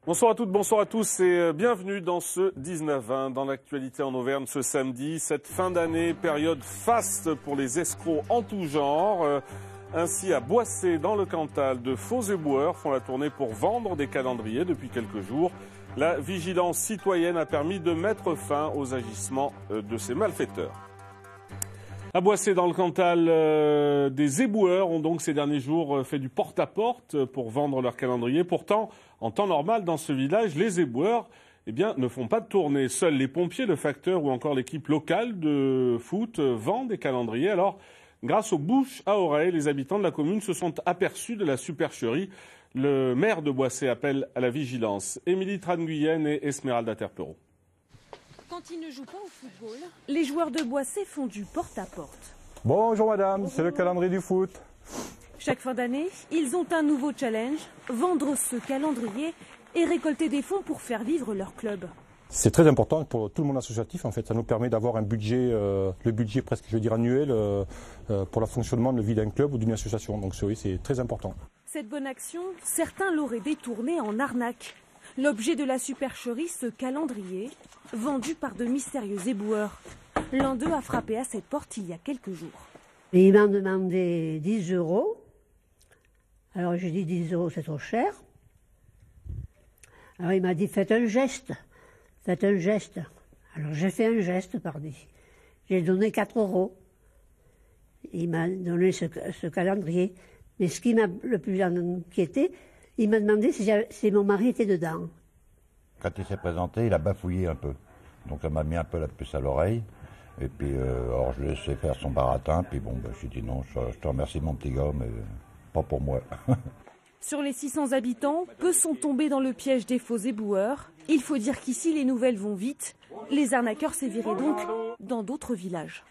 Bonsoir à toutes, bonsoir à tous et bienvenue dans ce 19-20. Dans l'actualité en Auvergne ce samedi, cette fin d'année, période faste pour les escrocs en tout genre. Ainsi, à Boissé, dans le Cantal, de faux éboueurs font la tournée pour vendre des calendriers depuis quelques jours. La vigilance citoyenne a permis de mettre fin aux agissements de ces malfaiteurs. À Boissé, dans le Cantal, des éboueurs ont donc ces derniers jours fait du porte-à-porte pour vendre leurs calendriers. Pourtant, en temps normal, dans ce village, les éboueurs ne font pas de tournée. Seuls les pompiers, le facteur ou encore l'équipe locale de foot vendent des calendriers. Alors, grâce aux bouches à oreille, les habitants de la commune se sont aperçus de la supercherie. Le maire de Boissé appelle à la vigilance. Émilie Tran-Guyenne et Esmeralda Terpereau. Quand ils ne jouent pas au football, les joueurs de Boissé font du porte-à-porte. Bonjour madame, c'est le calendrier du foot. Chaque fin d'année, ils ont un nouveau challenge, vendre ce calendrier et récolter des fonds pour faire vivre leur club. C'est très important pour tout le monde associatif en fait, ça nous permet d'avoir un budget, le budget presque je veux dire annuel pour le fonctionnement de vie d'un club ou d'une association, donc oui, c'est très important. Cette bonne action, certains l'auraient détournée en arnaque. L'objet de la supercherie, ce calendrier, vendu par de mystérieux éboueurs. L'un d'eux a frappé à cette porte il y a quelques jours. Et il m'a demandé 10 €. Alors j'ai dit 10 € c'est trop cher. Alors il m'a dit faites un geste. Faites un geste. Alors j'ai fait un geste, pardon. J'ai donné 4 €. Il m'a donné ce calendrier. Mais ce qui m'a le plus inquiété, il m'a demandé si mon mari était dedans. Quand il s'est présenté, il a bafouillé un peu. Donc ça m'a mis un peu la puce à l'oreille. Et puis, alors je l'ai laissé faire son baratin. Puis bon, j'ai dit non, je te remercie mon petit gars, mais pas pour moi. Sur les 600 habitants, peu sont tombés dans le piège des faux éboueurs. Il faut dire qu'ici, les nouvelles vont vite. Les arnaqueurs séviraient donc dans d'autres villages.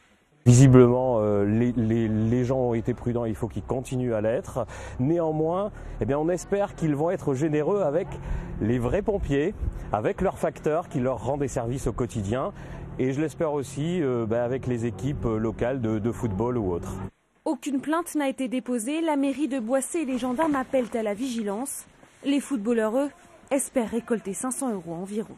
Visiblement, les gens ont été prudents, il faut qu'ils continuent à l'être. Néanmoins, on espère qu'ils vont être généreux avec les vrais pompiers, avec leurs facteurs qui leur rendent des services au quotidien. Et je l'espère aussi avec les équipes locales de football ou autres. Aucune plainte n'a été déposée. La mairie de Boissé et les gendarmes appellent à la vigilance. Les footballeurs, eux, espèrent récolter 500 € environ.